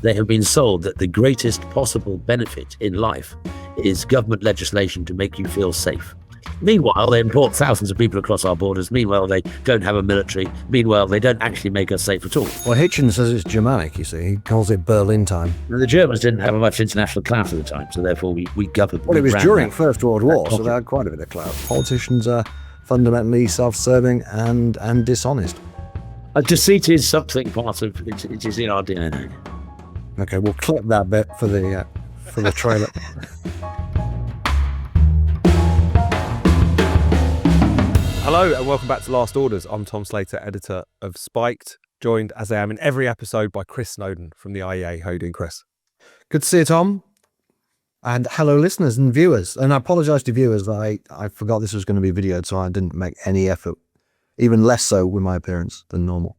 they have been sold that the greatest possible benefit in life is government legislation to make you feel safe. Meanwhile, they import thousands of people across our borders. Meanwhile, they don't have a military. Meanwhile, they don't actually make us safe at all. Well, Hitchens says it's Germanic, you see. He calls it Berlin time. And the Germans didn't have much international clout at the time, so therefore we governed. Well, it was during First World War, so they had quite a bit of clout. Politicians are fundamentally self-serving and dishonest. Deceit is something part of it. It is in our DNA. Okay, we'll clip that bit for the trailer. Hello and welcome back to Last Orders. I'm Tom Slater, editor of Spiked, joined as I am in every episode by Chris Snowdon from the IEA. How are you doing, Chris? Good to see you, Tom. And hello, listeners and viewers. And I apologise to viewers that I forgot this was going to be videoed, so I didn't make any effort, even less so with my appearance than normal.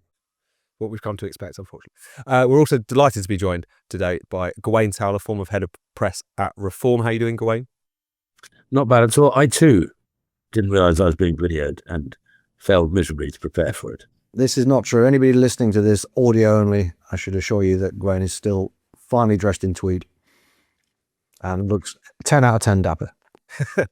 What we've come to expect, unfortunately. We're also delighted to be joined today by Gawain Towler, former head of press at Reform. How are you doing, Gawain? Not bad at all. I too didn't realise I was being videoed and failed miserably to prepare for it. This is not true. Anybody listening to this audio only, I should assure you that Gawain is still finely dressed in tweed and looks 10 out of 10 dapper.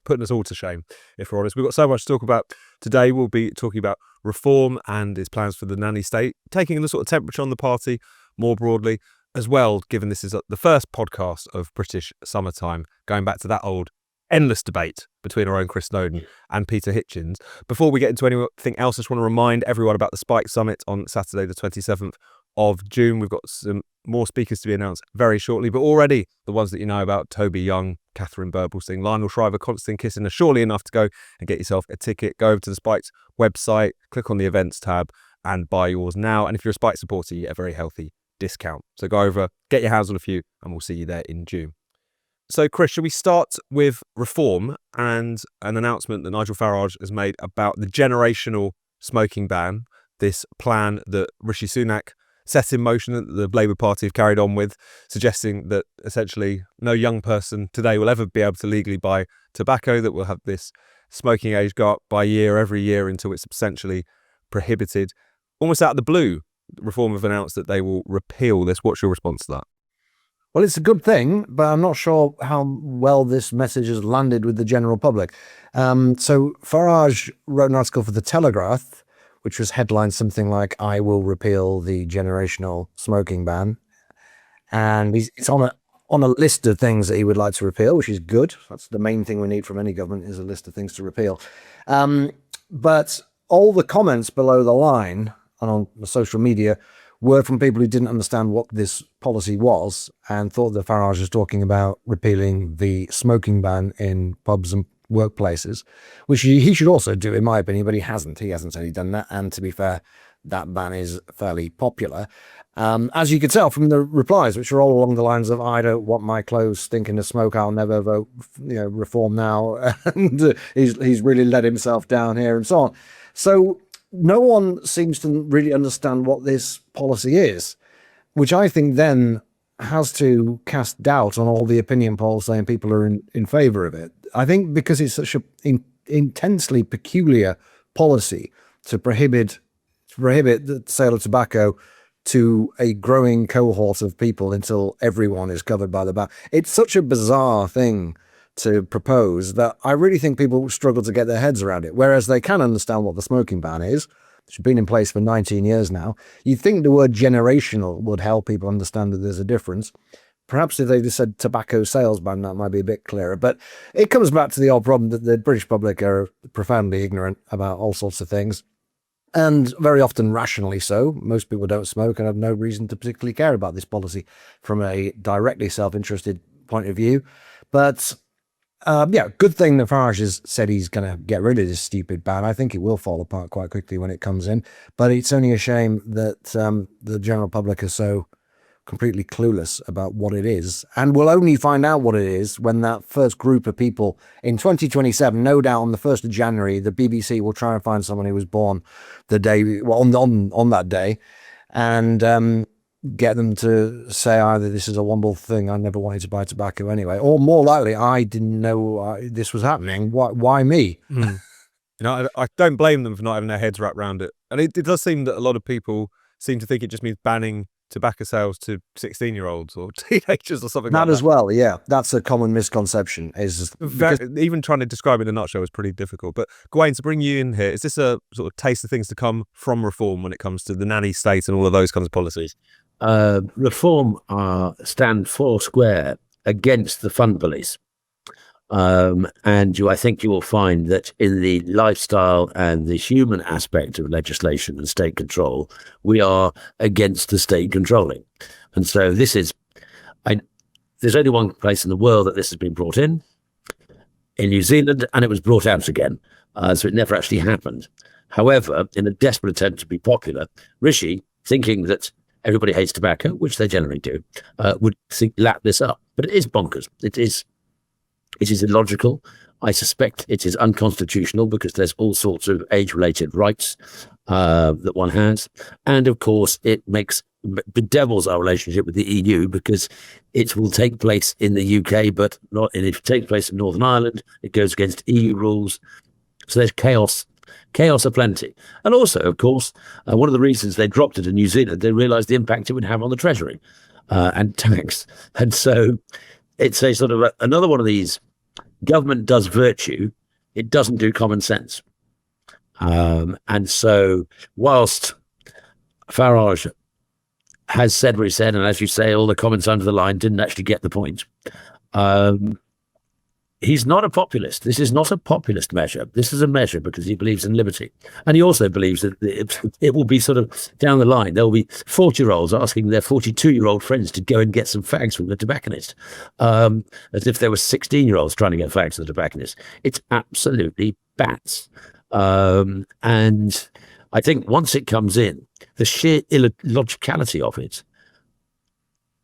Putting us all to shame, if we're honest. We've got so much to talk about today. We'll be talking about Reform and his plans for the nanny state, taking the sort of temperature on the party more broadly as well, given this is the first podcast of British summertime, going back to that old endless debate between our own Chris Snowdon and Peter Hitchens. Before we get into anything else, I just want to remind everyone about the Spike Summit on Saturday the 27th of June. We've got some more speakers to be announced very shortly, but already the ones that you know about: Toby Young, Catherine Burblesing, Lionel Shriver, Constantine Kissing, are surely enough to go and get yourself a ticket. Go over to the Spike's website, click on the events tab and buy yours now. And if you're a Spike supporter, you get a very healthy discount. So go over, get your hands on a few, and we'll see you there in June. So, Chris, shall we start with Reform and an announcement that Nigel Farage has made about the generational smoking ban, this plan that Rishi Sunak set in motion that the Labour Party have carried on with, suggesting that essentially no young person today will ever be able to legally buy tobacco, that will have this smoking age go up by every year until it's essentially prohibited. Almost out of the blue, Reform have announced that they will repeal this. What's your response to that? Well, it's a good thing, but I'm not sure how well this message has landed with the general public. So Farage wrote an article for The Telegraph, which was headlined something like, "I will repeal the generational smoking ban." And it's on a list of things that he would like to repeal, which is good. That's the main thing we need from any government, is a list of things to repeal. But all the comments below the line and on the social media were from people who didn't understand what this policy was and thought that Farage was talking about repealing the smoking ban in pubs and workplaces, which he should also do, in my opinion, but he hasn't. He hasn't said he'd done that. And to be fair, that ban is fairly popular. As you could tell from the replies, which are all along the lines of, "I don't want my clothes stinking of smoke, I'll never vote, Reform now." And he's really let himself down here and so on. So no one seems to really understand what this policy is, which I think then has to cast doubt on all the opinion polls saying people are in favour of it. I think because it's such an intensely peculiar policy to prohibit the sale of tobacco to a growing cohort of people until everyone is covered by the ban. It's such a bizarre thing to propose that I really think people struggle to get their heads around it, whereas they can understand what the smoking ban is, which has been in place for 19 years now. You'd think the word generational would help people understand that there's a difference. Perhaps if they just said tobacco sales ban, that might be a bit clearer. But it comes back to the old problem that the British public are profoundly ignorant about all sorts of things, and very often rationally so. Most people don't smoke and have no reason to particularly care about this policy from a directly self-interested point of view. But good thing that Farage has said he's going to get rid of this stupid ban. I think it will fall apart quite quickly when it comes in. But it's only a shame that the general public are so completely clueless about what it is, and will only find out what it is when that first group of people in 2027, no doubt on the 1st of January, the BBC will try and find someone who was born the day, on that day, and get them to say either this is a wonderful thing, I never wanted to buy tobacco anyway, or more likely, I didn't know this was happening. Why me? I don't blame them for not having their heads wrapped around it. And it does seem that a lot of people seem to think it just means banning tobacco sales to 16-year-olds or teenagers or something That like that. as well, yeah. That's a common misconception. Even trying to describe it in a nutshell is pretty difficult. But Gawain, to bring you in here, is this a sort of taste of things to come from reform when it comes to the nanny state and all of those kinds of policies? Reform stand four square against the fund police. I think you will find that in the lifestyle and the human aspect of legislation and state control, we are against the state controlling. And so there's only one place in the world that this has been brought in New Zealand, and it was brought out again. So it never actually happened. However, in a desperate attempt to be popular, Rishi, thinking that everybody hates tobacco, which they generally do, would lap this up. But it is bonkers. It is illogical. I suspect it is unconstitutional because there's all sorts of age-related rights that one has. And of course, it bedevils our relationship with the EU because it will take place in the UK, but not. And if it takes place in Northern Ireland, it goes against EU rules. So there's chaos aplenty. And also, of course, one of the reasons they dropped it in New Zealand, they realised the impact it would have on the Treasury and tax. And so it's a sort of another one of these, government does virtue, it doesn't do common sense. And so whilst Farage has said what he said, and as you say, all the comments under the line didn't actually get the point, he's not a populist. This is not a populist measure. This is a measure because he believes in liberty. And he also believes that it will be sort of down the line. There will be 40-year-olds asking their 42-year-old friends to go and get some fags from the tobacconist, as if there were 16-year-olds trying to get fags from the tobacconist. It's absolutely bats. And I think once it comes in, the sheer illogicality of it,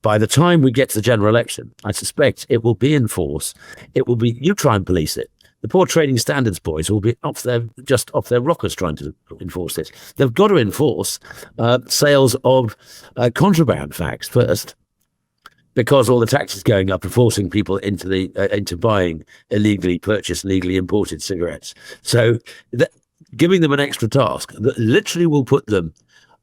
by the time we get to the general election, I suspect it will be in force. It will be, you try and police it. The poor trading standards boys will be just off their rockers trying to enforce this. They've got to enforce sales of contraband fags first, because all the taxes going up and forcing people into buying illegally purchased, legally imported cigarettes. So giving them an extra task that literally will put them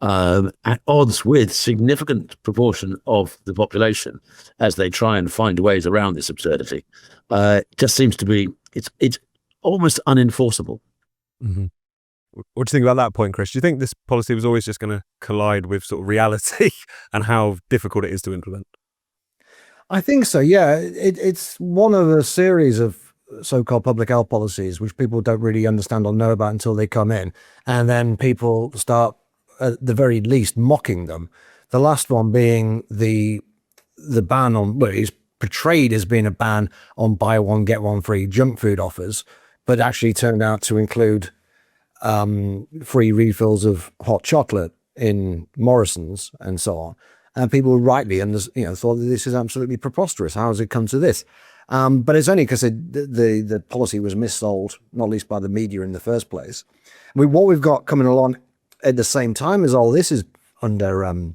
at odds with significant proportion of the population as they try and find ways around this absurdity, just seems to be, it's almost unenforceable. Mm-hmm. What do you think about that point, Chris? Do you think this policy was always just going to collide with sort of reality and how difficult it is to implement? I think so, yeah. It's one of a series of so-called public health policies which people don't really understand or know about until they come in, and then people start at the very least mocking them. The last one being the ban on, well, it's portrayed as being a ban on buy one get one free junk food offers, but actually turned out to include free refills of hot chocolate in Morrison's and so on. And people rightly thought that this is absolutely preposterous. How has it come to this? But it's only because the policy was missold, not least by the media in the first place. What we've got coming along at the same time as all this is under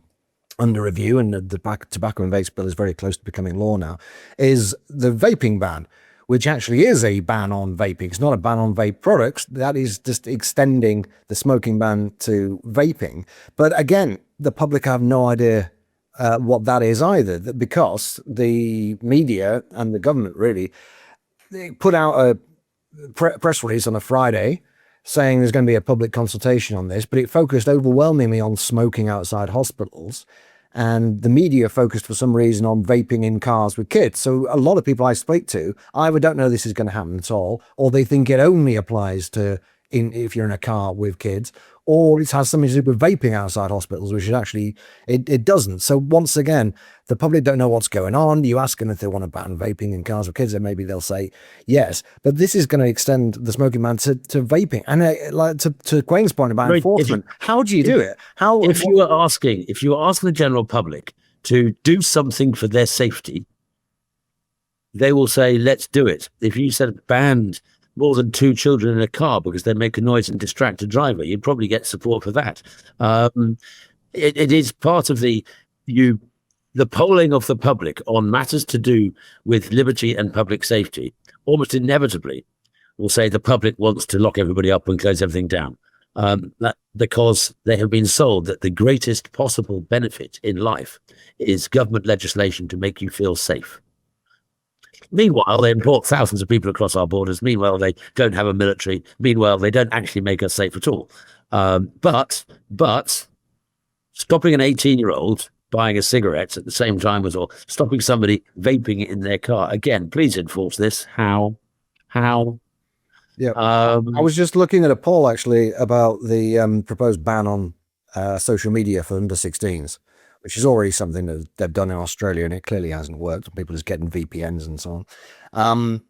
review, and the tobacco and vape bill is very close to becoming law now, is the vaping ban, which actually is a ban on vaping. It's not a ban on vape products. That is just extending the smoking ban to vaping. But again, the public have no idea what that is either, because the media and the government really, they put out a press release on a Friday saying there's going to be a public consultation on this, but it focused overwhelmingly on smoking outside hospitals. And the media focused for some reason on vaping in cars with kids. So a lot of people I speak to either don't know this is going to happen at all, or they think it only applies to if you're in a car with kids, or it has something to do with vaping outside hospitals, which is actually, it doesn't. So once again, the public don't know what's going on. You ask them if they want to ban vaping in cars with kids, and maybe they'll say yes. But this is going to extend the smoking ban to vaping. And like to Gawain's point about enforcement, how do you do it? If you were asking the general public to do something for their safety, they will say, let's do it. If you said banned more than 2 children in a car because they make a noise and distract a driver, you'd probably get support for that. It is part of the polling of the public on matters to do with liberty and public safety almost inevitably will say the public wants to lock everybody up and close everything down. That because they have been sold that the greatest possible benefit in life is government legislation to make you feel safe. Meanwhile, they import thousands of people across our borders. Meanwhile, they don't have a military. Meanwhile, they don't actually make us safe at all. But stopping an 18-year-old buying a cigarette at the same time or stopping somebody vaping in their car. Again, please enforce this. How? Yeah. I was just looking at a poll actually about the proposed ban on social media for under 16s, which is already something that they've done in Australia, and it clearly hasn't worked. People just getting VPNs and so on.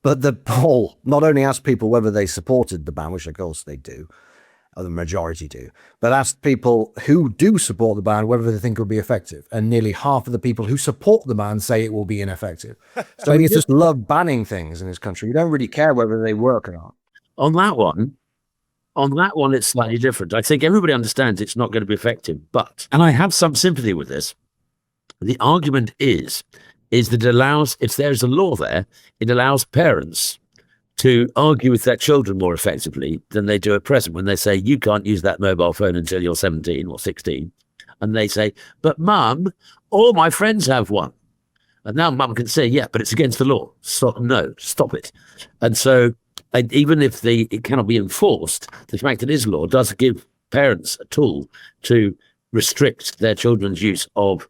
But the poll not only asked people whether they supported the ban, which of course they do, or the majority do, but asked people who do support the ban whether they think it will be effective. And nearly half of the people who support the ban say it will be ineffective. So we just love banning things in this country. You don't really care whether they work or not. On that one, it's slightly different. I think everybody understands it's not going to be effective, and I have some sympathy with this. The argument is that it allows, if there's a law there, it allows parents to argue with their children more effectively than they do at present when they say, you can't use that mobile phone until you're 17 or 16. And they say, but mum, all my friends have one. And now mum can say, yeah, but it's against the law. Stop it. And so even if it cannot be enforced, the fact that it is law does give parents a tool to restrict their children's use of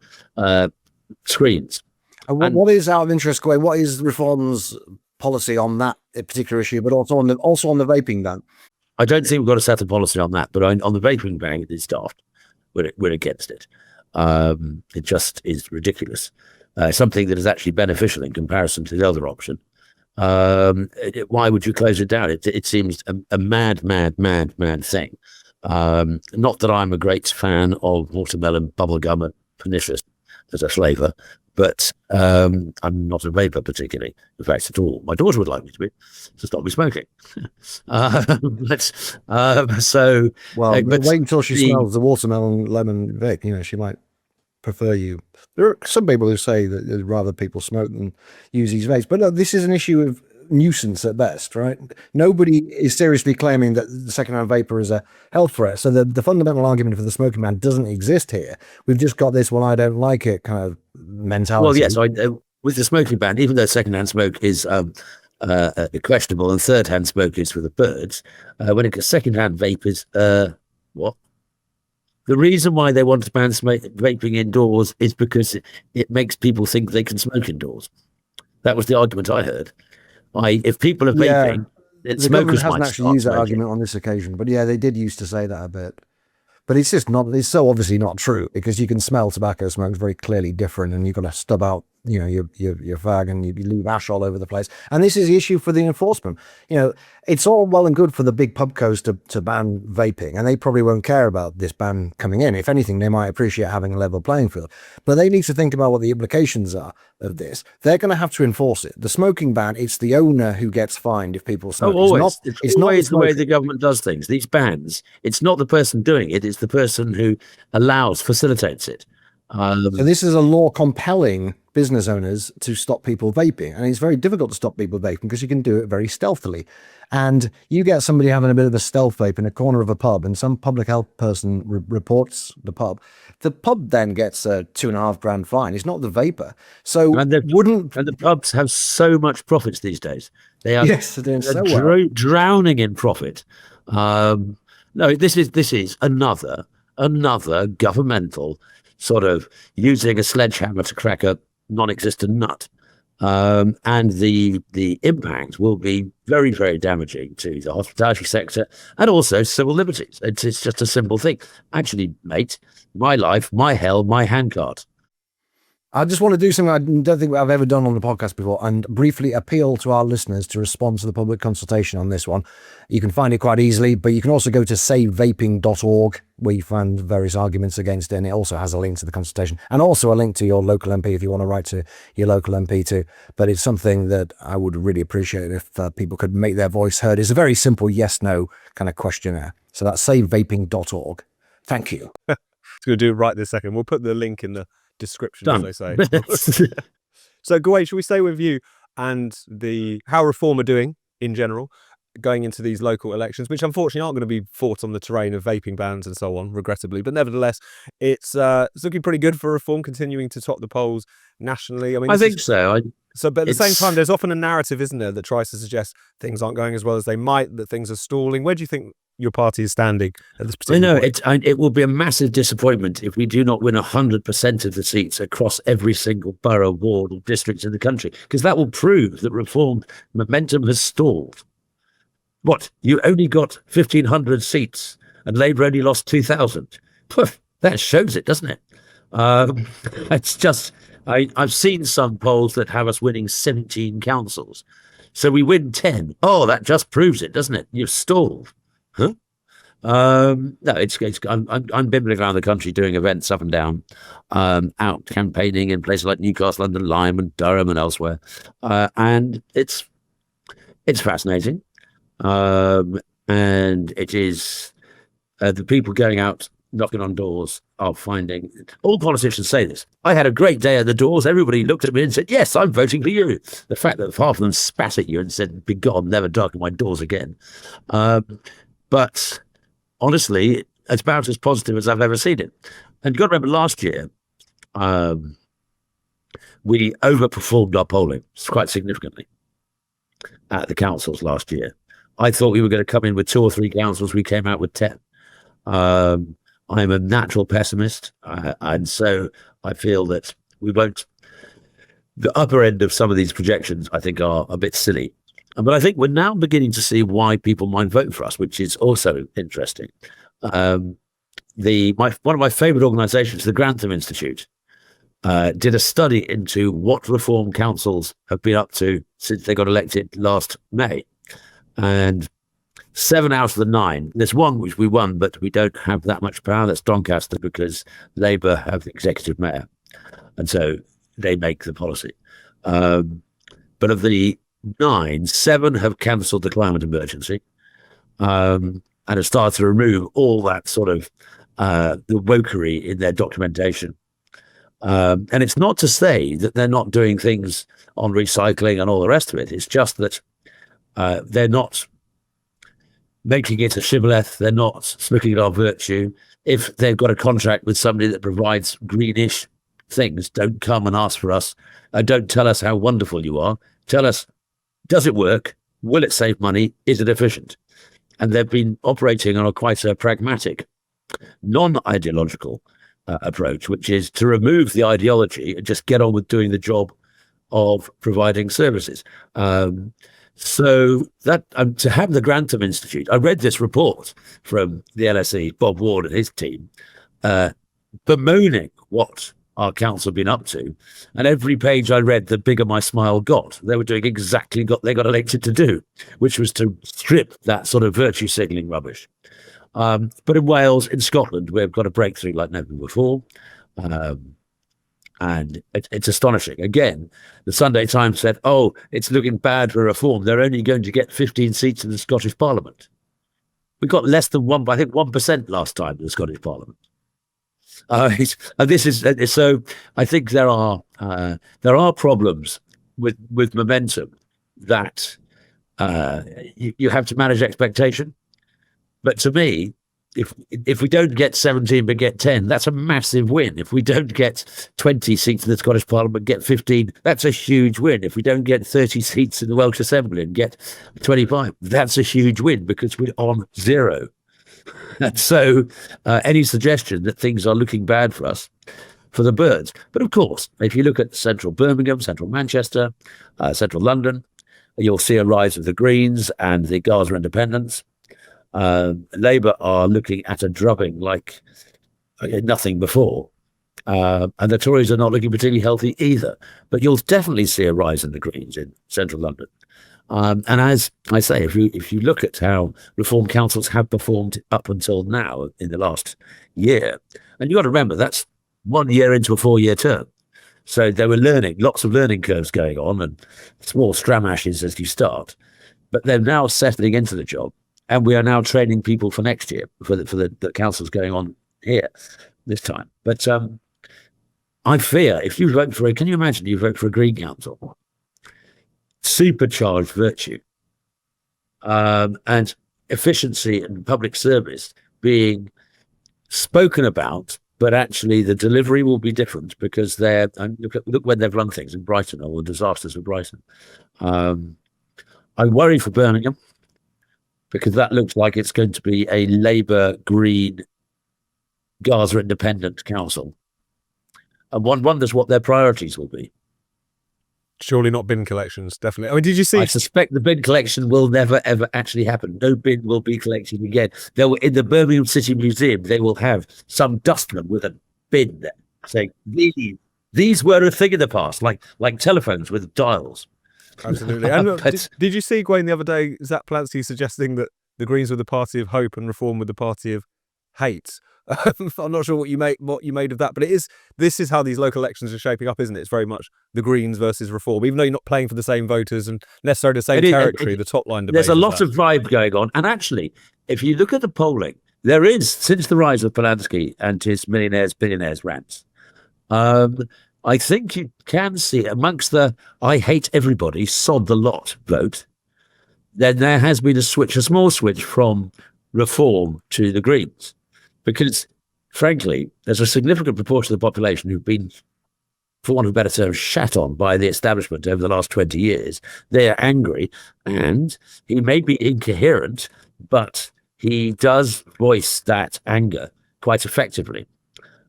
screens. And what is, out of interest, Gawain, what is Reform's policy on that particular issue, but also on the vaping ban? I don't think we've got a settled policy on that, but on the vaping ban, it's daft. We're against it. It just is ridiculous. Something that is actually beneficial in comparison to the other option. Why would you close it down? It seems a mad thing. Not that I'm a great fan of watermelon bubblegum and pernicious as a flavour, but I'm not a vapor particularly, in fact, at all. My daughter would like me to be, to stop me smoking. Wait until she smells the watermelon lemon vape. She might prefer you. There are some people who say that they'd rather people smoke than use these vapes, but no, this is an issue of nuisance at best, right? Nobody is seriously claiming that the secondhand vapor is a health threat. So the fundamental argument for the smoking ban doesn't exist here. We've just got this, well, I don't like it kind of mentality. Well, yes, with the smoking ban, even though secondhand smoke is questionable and third-hand smoke is for the birds, when it gets secondhand vape is what? The reason why they want to ban vaping indoors is because it makes people think they can smoke indoors. That was the argument I heard. If people are vaping, the government hasn't actually used that argument on this occasion, but yeah, they did used to say that a bit. But it's just not, it's so obviously not true, because you can smell tobacco smoke. It's very clearly different, and you've got to stub out, your fag, and you leave ash all over the place. And this is the issue for the enforcement. It's all well and good for the big pubcos to ban vaping, and they probably won't care about this ban coming in. If anything, they might appreciate having a level playing field. But they need to think about what the implications are of this. They're going to have to enforce it. The smoking ban, it's the owner who gets fined if people smoke. It's always the way the government does things. These bans, it's not the person doing it, it's the person who facilitates it. So this is a law compelling business owners to stop people vaping, and it's very difficult to stop people vaping because you can do it very stealthily. And you get somebody having a bit of a stealth vape in a corner of a pub, and some public health person reports the pub then gets a $2,500 fine. It's not the vapor. So and the pubs have so much profits these days. They are drowning in profit. No, this is another governmental sort of using a sledgehammer to crack a non-existent nut. And the impact will be very, very damaging to the hospitality sector and also civil liberties. It's just a simple thing. Actually, mate, my life, my hell, my handcart. I just want to do something I don't think I've ever done on the podcast before, and briefly appeal to our listeners to respond to the public consultation on this one. You can find it quite easily, but you can also go to savevaping.org, where you find various arguments against it, and it also has a link to the consultation, and also a link to your local MP if you want to write to your local MP too. But it's something that I would really appreciate if people could make their voice heard. It's a very simple yes-no kind of questionnaire. So that's savevaping.org. Thank you. It's going to do it right this second. We'll put the link in the description, Done. as they say. So, Gawain, should we stay with you and how Reform are doing in general? going into these local elections, which unfortunately aren't going to be fought on the terrain of vaping bans and so on, regrettably. But nevertheless, it's looking pretty good for reform, continuing to top the polls nationally. I mean, I think so. but at the same time, there's often a narrative, isn't there, that tries to suggest things aren't going as well as they might, that things are stalling. Where do you think your party is standing at this particular point? It will be a massive disappointment if we do not win 100% of the seats across every single borough, ward, or district in the country, because that will prove that reform momentum has stalled. What? You only got 1,500 seats, and Labour only lost 2,000. That shows it, doesn't it? It's just, I've seen some polls that have us winning 17 councils, so we win 10. Oh, that just proves it, doesn't it? You've stalled. Huh? No, I'm bimbling around the country doing events up and down, out campaigning in places like Newcastle, London, Lyme, and Durham, and elsewhere, and it's fascinating, and it is the people going out knocking on doors are finding. All politicians say this. I had a great day at the doors. Everybody looked at me and said, "Yes, I'm voting for you." The fact that half of them spat at you and said, "Begone, never darken my doors again." But honestly, it's about as positive as I've ever seen it. And you've got to remember last year, we overperformed our polling quite significantly at the councils last year. I thought we were going to come in with 2 or 3 councils. We came out with 10. I'm a natural pessimist, and so I feel that we won't. The upper end of some of these projections, I think, are a bit silly. But I think we're now beginning to see why people might vote for us, which is also interesting. One of my favourite organisations, the Grantham Institute, did a study into what reform councils have been up to since they got elected last May. And 7 out of the 9, there's one which we won, but we don't have that much power. That's Doncaster, because Labour have the executive mayor, and so they make the policy. But of the 9, 7 have cancelled the climate emergency, and have started to remove all that sort of the wokery in their documentation. And it's not to say that they're not doing things on recycling and all the rest of it. It's just that they're not making it a shibboleth. They're not looking at our virtue. If they've got a contract with somebody that provides greenish things, don't come and ask for us. Don't tell us how wonderful you are. Tell us, does it work? Will it save money? Is it efficient? And they've been operating on quite a pragmatic, non-ideological approach, which is to remove the ideology and just get on with doing the job of providing services. So that to have the Grantham Institute, I read this report from the LSE, Bob Ward and his team, bemoaning what our council have been up to. And every page I read, the bigger my smile got. They were doing exactly what they got elected to do, which was to strip that sort of virtue signalling rubbish. But in Wales, in Scotland, we've got a breakthrough like never before. And it's astonishing. Again, the Sunday Times said, "Oh, it's looking bad for reform. They're only going to get 15 seats in the Scottish Parliament." We got less than 1% last time in the Scottish Parliament. And this is so. I think there are problems with momentum that you have to manage expectation. But to me, if we don't get 17 but get 10, that's a massive win. If we don't get 20 seats in the Scottish Parliament, get 15, that's a huge win. If we don't get 30 seats in the Welsh Assembly and get 25, that's a huge win, because we're on 0. And so any suggestion that things are looking bad for us, for the birds. But of course, if you look at central Birmingham, central Manchester, central London, you'll see a rise of the Greens and the Gaza Independents. Labour are looking at a drubbing like nothing before. And the Tories are not looking particularly healthy either. But you'll definitely see a rise in the Greens in central London. And as I say, if you look at how reform councils have performed up until now in the last year, and you've got to remember, that's 1 year into a 4-year term. So they were learning, lots of learning curves going on and small stramashes as you start. But they're now settling into the job. And we are now training people for next year, for the councils going on here this time. But I fear if you vote for can you imagine you vote for a Green Council? Supercharged virtue. and efficiency and public service being spoken about, but actually the delivery will be different because they're, and look when they've run things in Brighton, or the disasters of Brighton. I worry for Birmingham because that looks like it's going to be a Labour Green Gaza Independent Council. And one wonders what their priorities will be. Surely not bin collections, definitely. I mean, did you see? I suspect the bin collection will never, ever actually happen. No bin will be collected again. There will, in the Birmingham City Museum, they will have some dustman with a bin there saying, these were a thing in the past, like telephones with dials. Absolutely. And did you see, Gawain, the other day, Zach Palansky suggesting that the Greens were the party of hope and Reform were the party of hate? I'm not sure what you made of that, but this is how these local elections are shaping up, isn't it? It's very much the Greens versus Reform, even though you're not playing for the same voters and necessarily the same territory. The top line debate. There's a lot of vibe going on, and actually, if you look at the polling, there is, since the rise of Palansky and his millionaires, billionaires rants, I think you can see amongst the "I hate everybody, sod the lot" vote, then there has been a small switch from Reform to the Greens. Because, frankly, there's a significant proportion of the population who've been, for want of a better term, shat on by the establishment over the last 20 years. They're angry, and he may be incoherent, but he does voice that anger quite effectively.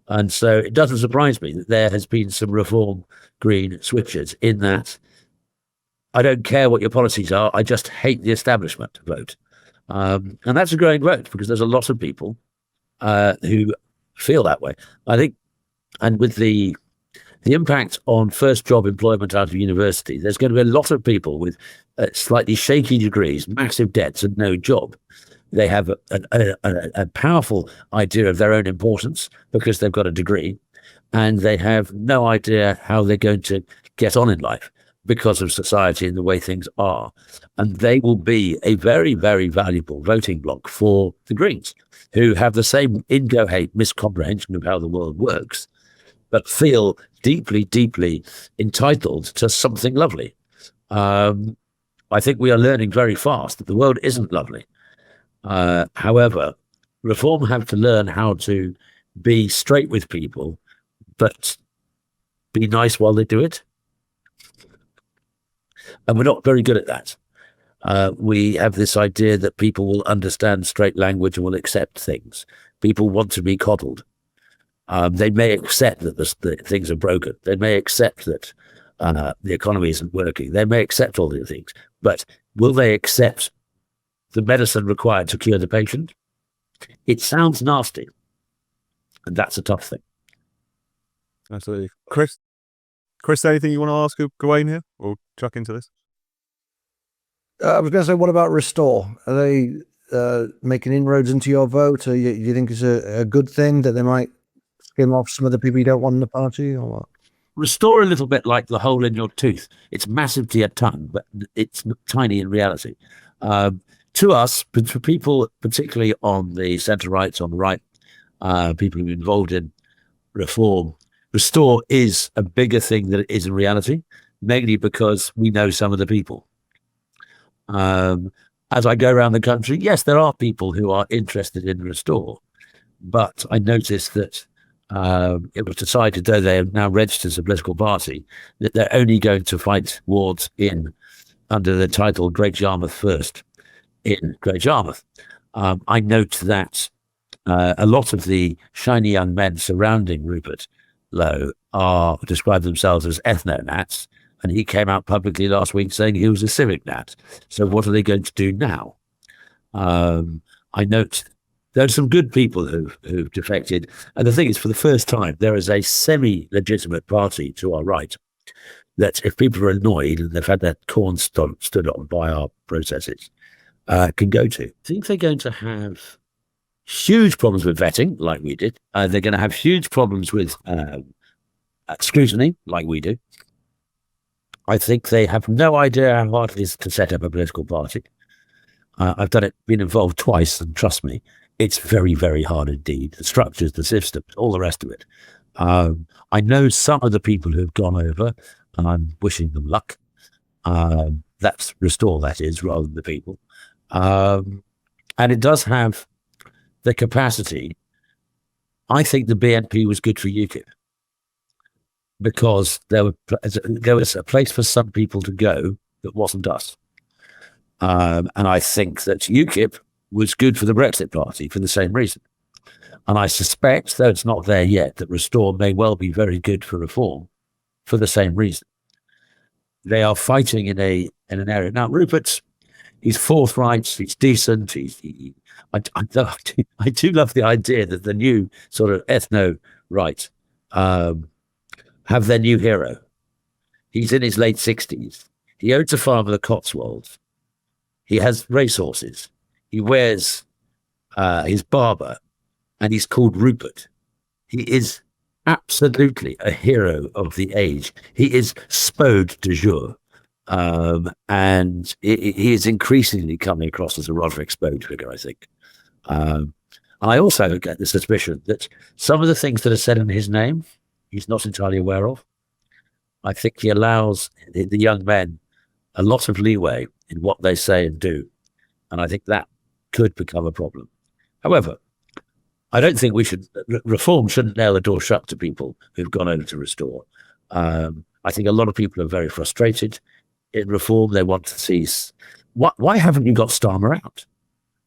And so it doesn't surprise me that there has been some Reform Green switches in that I don't care what your policies are, I just hate the establishment vote. And that's a growing vote because there's a lot of people who feel that way, I think. And with the impact on first job employment out of university, there's going to be a lot of people with slightly shaky degrees, massive debts, and no job. They have a powerful idea of their own importance because they've got a degree, and they have no idea how they're going to get on in life because of society and the way things are. And they will be a very, very valuable voting bloc for the Greens, who have the same incoherent miscomprehension of how the world works, but feel deeply, deeply entitled to something lovely. I think we are learning very fast that the world isn't lovely. However, Reform have to learn how to be straight with people, but be nice while they do it. And we're not very good at that. We have this idea that people will understand straight language and will accept things. People want to be coddled. They may accept that things are broken. They may accept that the economy isn't working. They may accept all these things. But will they accept the medicine required to cure the patient? It sounds nasty. And that's a tough thing. Absolutely. Chris, anything you want to ask Gawain here or chuck into this? I was going to say, what about Restore? Are they making inroads into your vote? Or you think it's a good thing that they might skim off some of the people you don't want in the party, or what? Restore a little bit like the hole in your tooth. It's massive to your tongue, but it's tiny in reality. To us, but for people particularly on the centre-right, on the right, people who are involved in Reform, Restore is a bigger thing than it is in reality, mainly because we know some of the people. As I go around the country, yes, there are people who are interested in Restore, but I noticed that it was decided, though they have now registered as a political party, that they're only going to fight wards under the title Great Yarmouth First in Great Yarmouth. I note that a lot of the shiny young men surrounding Rupert Lowe describe themselves as ethno-nats, and he came out publicly last week saying he was a civic nat. So what are they going to do now? I note there are some good people who've defected, and the thing is, for the first time, there is a semi-legitimate party to our right that, if people are annoyed and they've had their corn stood on by our processes, can go to. I think they're going to have huge problems with vetting, like we did. They're going to have huge problems with scrutiny, like we do. I think they have no idea how hard it is to set up a political party. I've been involved twice, and trust me, it's very, very hard indeed. The structures, the systems, all the rest of it. I know some of the people who've gone over, and I'm wishing them luck. That's Restore, that is, rather than the people. And it does have the capacity. I think the BNP was good for UKIP because there was a place for some people to go that wasn't us. And I think that UKIP was good for the Brexit Party for the same reason. And I suspect, though it's not there yet, that Restore may well be very good for Reform for the same reason. They are fighting in an area. Now, Rupert, he's forthright, he's decent. I do love the idea that the new sort of ethno-right have their new hero. He's in his late 60s. He owns a farm in the Cotswolds. He has racehorses. He wears his barber, and he's called Rupert. He is absolutely a hero of the age. He is spode de jour. And he is increasingly coming across as a Roderick Spode figure, I think. I also get the suspicion that some of the things that are said in his name, he's not entirely aware of. I think he allows the young men a lot of leeway in what they say and do. And I think that could become a problem. However, I don't think Reform shouldn't nail the door shut to people who've gone over to Restore. I think a lot of people are very frustrated in Reform. They want to see, why haven't you got Starmer out?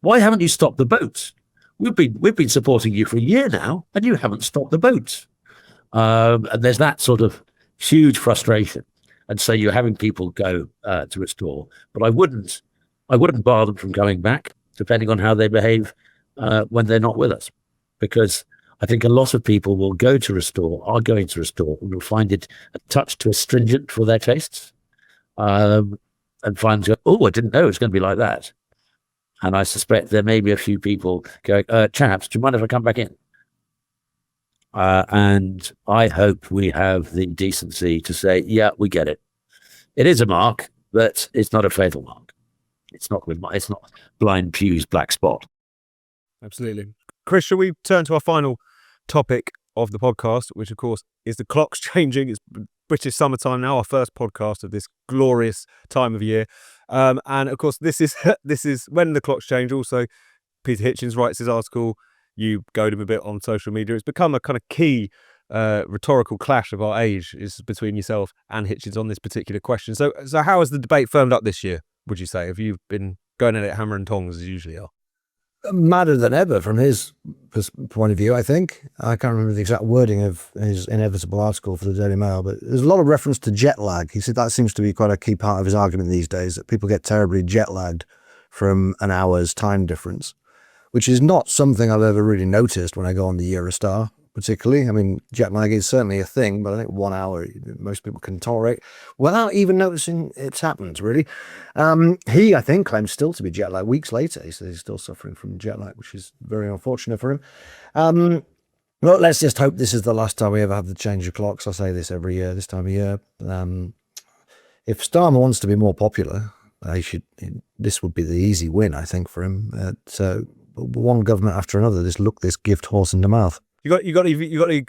Why haven't you stopped the boat? We've been supporting you for a year now, and you haven't stopped the boat. And there's that sort of huge frustration. And so you're having people go to Restore, but I wouldn't bar them from going back, depending on how they behave when they're not with us, because I think a lot of people will go to Restore, are going to Restore, and will find it a touch too astringent for their tastes, and find, oh, I didn't know it was going to be like that. And I suspect there may be a few people going, chaps, do you mind if I come back in? And I hope we have the decency to say, yeah, we get it. It is a mark, but it's not a fatal mark. It's not Blind Pew's black spot. Absolutely. Chris, shall we turn to our final topic of the podcast, which of course is the clocks changing. It's British summertime now, our first podcast of this glorious time of year. And of course, this is when the clocks change. Also, Peter Hitchens writes his article. You goad him a bit on social media. It's become a kind of key rhetorical clash of our age is between yourself and Hitchens on this particular question. So how has the debate firmed up this year, would you say? Have you been going at it hammer and tongs as you usually are? Madder than ever from his point of view, I think. I can't remember the exact wording of his inevitable article for the Daily Mail, but there's a lot of reference to jet lag. He said that seems to be quite a key part of his argument these days, that people get terribly jet lagged from an hour's time difference, which is not something I've ever really noticed when I go on the Eurostar, particularly. I mean, jet lag is certainly a thing, but I think 1 hour most people can tolerate without even noticing it's happened, really. He, I think, claims still to be jet lag weeks later. He says he's still suffering from jet lag, which is very unfortunate for him. Well, let's just hope this is the last time we ever have to change the clocks. I say this every year, this time of year. If Starmer wants to be more popular, this would be the easy win, I think, for him. So one government after another, this gift horse in the mouth. You got any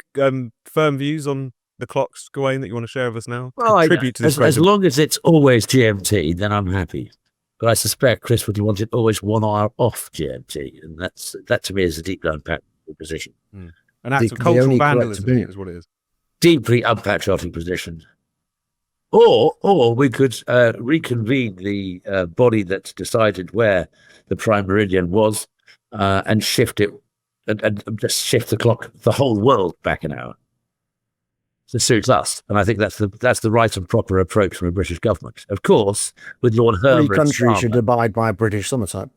firm views on the clocks, Gawain, that you want to share with us now? Well, Contribute to this as long as it's always GMT, then I'm happy. But I suspect Chris would want it always 1 hour off GMT, and that to me is a deeply unpatriotic position. An act of cultural vandalism is what it is. Deeply unpatriotic position. Or we could reconvene the body that decided where the prime meridian was and shift it. And just shift the clock, the whole world back an hour. So it suits us. And I think that's the right and proper approach from a British government. Of course, with Lord Herbert. Every country should abide by British summertime.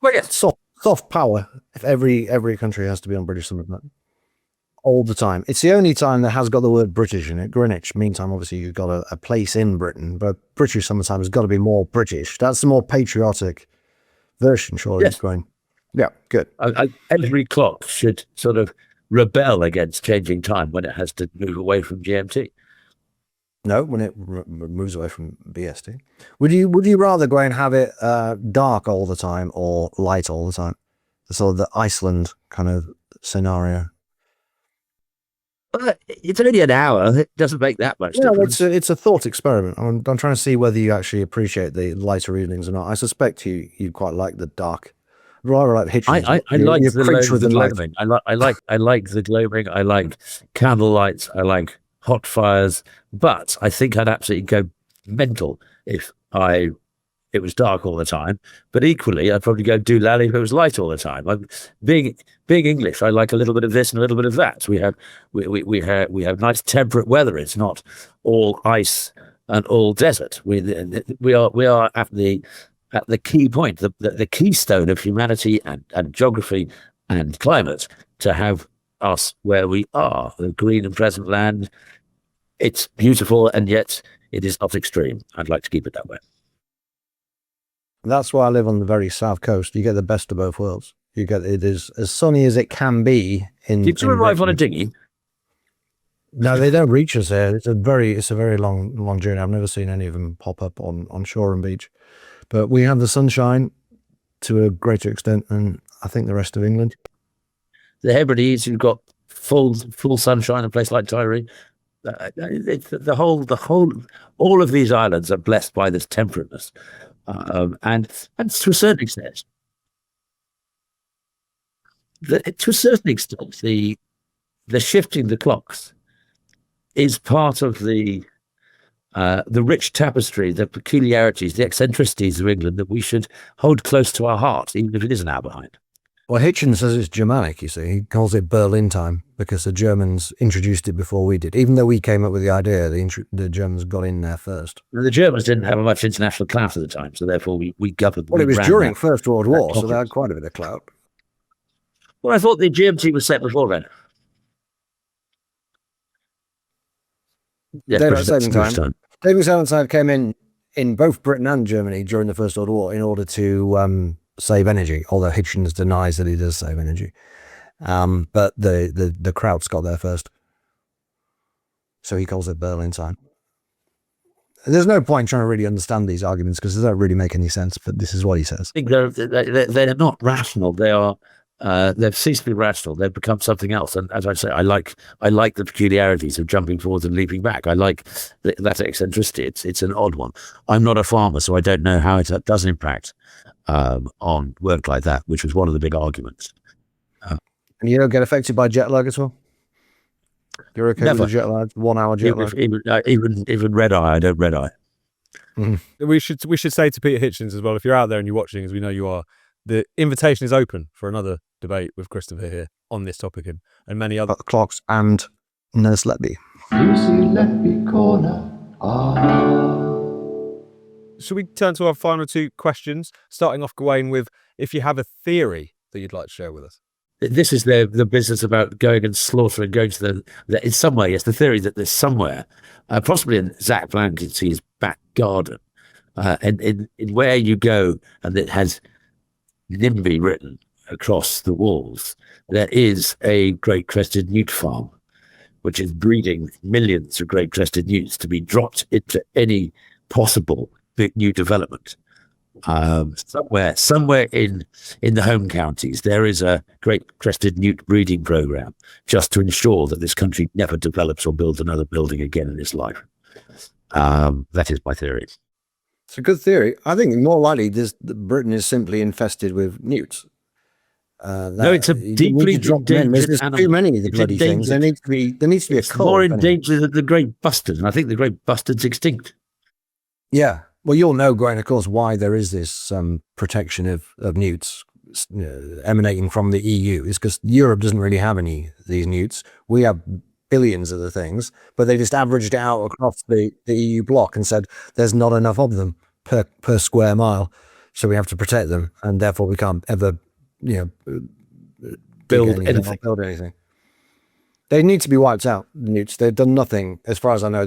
Well, yes. Soft power. If every country has to be on British summertime. All the time. It's the only time that has got the word British in it. Greenwich. Meantime, obviously, you've got a place in Britain, but British summertime has got to be more British. That's the more patriotic version, surely. Yes. Going. Yeah, good. Every clock should sort of rebel against changing time when it has to move away from GMT. No, when it moves away from BST. Would you rather go and have it dark all the time or light all the time? The sort of the Iceland kind of scenario. But it's only an hour. It doesn't make that much Yeah, difference. it's a thought experiment. I'm trying to see whether you actually appreciate the lighter evenings or not. I suspect you quite like the dark. Rather like Hitchens. I like You're a the creature of the night. gloaming. I like the gloaming. I like candle lights. I like hot fires. But I think I'd absolutely go mental if it was dark all the time. But equally, I'd probably go doolally if it was light all the time. Being English, I like a little bit of this and a little bit of that. We have nice temperate weather. It's not all ice and all desert. We are at the key point, the keystone of humanity and geography and climate, to have us where we are, the green and pleasant land. It's beautiful, and yet it is not extreme. I'd like to keep it that way. That's why I live on the very south coast. You get the best of both worlds. It is as sunny as it can be. Did you arrive on a dinghy? No, they don't reach us here. It's a very long journey. I've never seen any of them pop up on shore and beach. But we have the sunshine to a greater extent than I think the rest of England. The Hebrides, you've got full sunshine in a place like Tyree. All of these islands are blessed by this temperateness, and to a certain extent, the shifting the clocks is part of the rich tapestry, the peculiarities, the eccentricities of England that we should hold close to our heart, even if it is an hour behind. Well, Hitchens says it's Germanic, you see. He calls it Berlin time because the Germans introduced it before we did. Even though we came up with the idea, the Germans got in there first. And the Germans didn't have much international clout at the time, so therefore we governed. Well, it was during First World War, so they had quite a bit of clout. Well, I thought the GMT was set before then. Yeah, Daylight saving time. Daylight saving time came in both Britain and Germany during the First World War in order to save energy, although Hitchens denies that he does save energy. But the Krauts got there first. So he calls it Berlin time. There's no point trying to really understand these arguments because they don't really make any sense, but this is what he says. I think they're not rational. They've ceased to be rational. They've become something else. And as I say, I like the peculiarities of jumping forwards and leaping back. I like that eccentricity. It's an odd one. I'm not a farmer, so I don't know how it does impact on work like that, which was one of the big arguments. And you don't get affected by jet lag as well? You're okay with the jet lag? 1 hour jet lag? Even red eye, I don't red eye. Mm-hmm. We should say to Peter Hitchens as well, if you're out there and you're watching, as we know you are, the invitation is open for another debate with Christopher here on this topic and many other clocks and Nurse Letby. Lucy Letby Corner. Should we turn to our final two questions, starting off, Gawain, with if you have a theory that you'd like to share with us? This is the business about going and slaughtering, going to in some way, yes, the theory that there's somewhere, possibly in Zach Blankenship's back garden, and in where you go, and it has NIMBY written across the walls, there is a great crested newt farm, which is breeding millions of great crested newts to be dropped into any possible big new development. Somewhere in the home counties, there is a great crested newt breeding program just to ensure that this country never develops or builds another building again in its life. That is my theory. It's a good theory. I think more likely Britain is simply infested with newts. No, it's a deeply endangered There's animal. too many of the bloody things. There needs to be a cull. More endangered than the great bustard, and I think the great bustard's extinct. Yeah. Well, you'll know, Gawain, of course, why there is this protection of newts emanating from the EU. It's because Europe doesn't really have any of these newts. We have billions of the things, but they just averaged it out across the EU bloc and said there's not enough of them per square mile, so we have to protect them, and therefore we can't ever, build anything. They need to be wiped out. The newts, they've done nothing, as far as I know.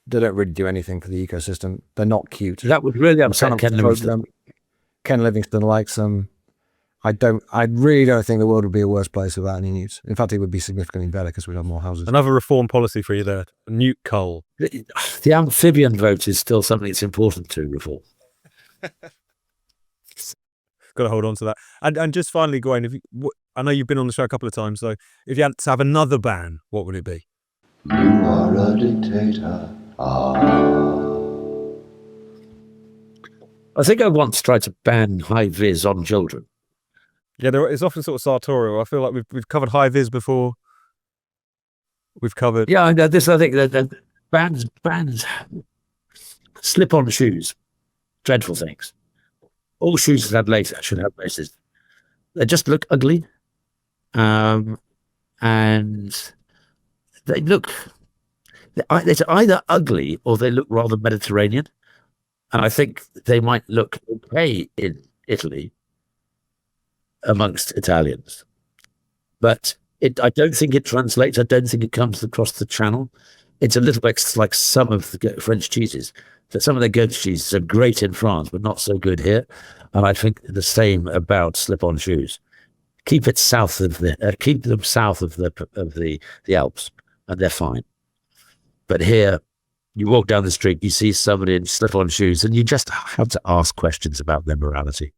They don't really do anything for the ecosystem. They're not cute. That would really upset Ken Livingstone. Ken Livingstone likes them. I really don't think the world would be a worse place without any newts. In fact, it would be significantly better because we'd have more houses. Another reform policy for you there, newt cull. The amphibian vote is still something that's important to reform. Got to hold on to that. And just finally, Gawain, I know you've been on the show a couple of times, so if you had to have another ban, what would it be? You are a dictator. I think I once tried to ban high vis on children. Yeah, it's often sort of sartorial. I feel like we've covered high vis before. We've covered. Yeah, I know this. I think that bans slip-on shoes, dreadful things. All shoes that have laces should have laces. They just look ugly, and they look. They're either ugly or they look rather Mediterranean, and I think they might look okay in Italy amongst Italians, but I don't think it translates. I don't think it comes across the channel. It's a little bit like some of the French cheeses. So some of the goat cheeses are great in France, but not so good here. And I think the same about slip-on shoes. Keep them south of the Alps, and they're fine. But here, you walk down the street, you see somebody in slip-on shoes, and you just have to ask questions about their morality.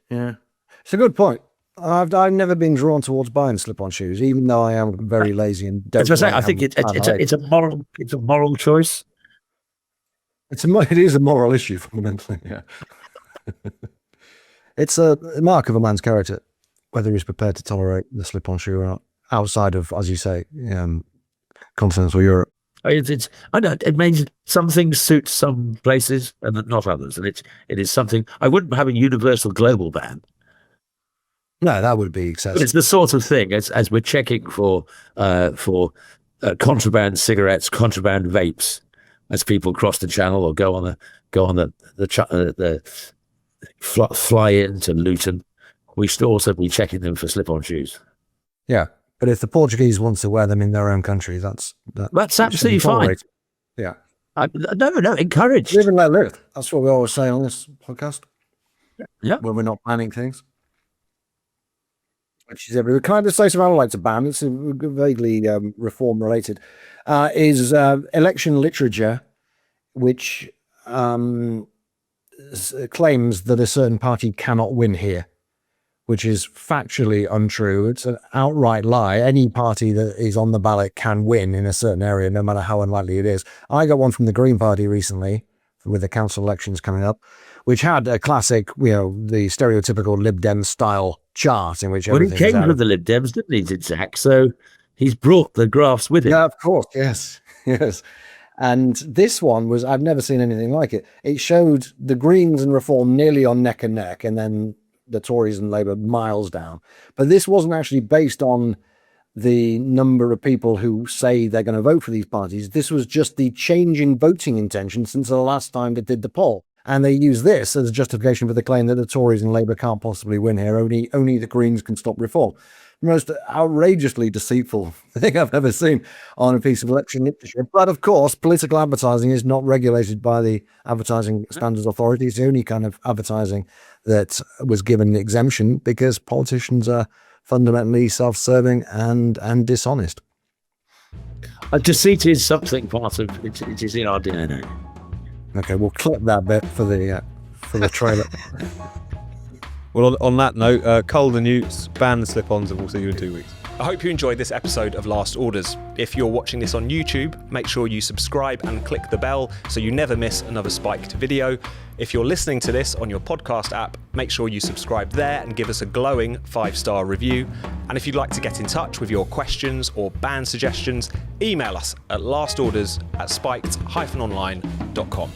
Yeah, it's a good point. I've never been drawn towards buying slip-on shoes, even though I am very lazy and don't. As I say, I think it's a moral choice. It is a moral issue fundamentally. Yeah, it's a mark of a man's character whether he's prepared to tolerate the slip-on shoe or not, outside of, as you say, continental Europe. I know it means some things suit some places and not others, and it is something I wouldn't have a universal global ban. No, that would be excessive. But it's the sort of thing as we're checking for contraband cigarettes, contraband vapes, as people cross the channel or fly into Luton. We should also be checking them for slip-on shoes. Yeah, but if the Portuguese want to wear them in their own country, that's absolutely fine. Yeah, no, encouraged. Live and let live. That's what we always say on this podcast. Yeah, when we're not banning things. Which is everywhere. Can I just say something I'd like to ban? It's vaguely reform related. Is election literature, which claims that a certain party cannot win here, which is factually untrue. It's an outright lie. Any party that is on the ballot can win in a certain area, no matter how unlikely it is. I got one from the Green Party recently, with the council elections coming up, which had a classic, the stereotypical Lib Dem style chart in which everything. Well, he came from the Lib Dems, didn't he, Zach? So he's brought the graphs with him. Yeah, of course. Yes. And this one was, I've never seen anything like it. It showed the Greens and Reform nearly on neck and neck, and then the Tories and Labour miles down. But this wasn't actually based on the number of people who say they're going to vote for these parties. This was just the change in voting intention since the last time they did the poll. And they use this as a justification for the claim that the Tories and Labour can't possibly win here. Only the Greens can stop reform. The most outrageously deceitful thing I've ever seen on a piece of election literature. But of course, political advertising is not regulated by the Advertising Standards Authority. It's the only kind of advertising that was given an exemption because politicians are fundamentally self-serving and dishonest. Deceit is something part of it. It is in our DNA. Okay, we'll clip that bit for the trailer. Well, on that note, cull the newts, ban the slip-ons, and we'll see you in 2 weeks. I hope you enjoyed this episode of Last Orders. If you're watching this on YouTube, make sure you subscribe and click the bell so you never miss another spiked video. If you're listening to this on your podcast app, make sure you subscribe there and give us a glowing 5-star review. And if you'd like to get in touch with your questions or ban suggestions, email us at lastorders@spiked-online.com.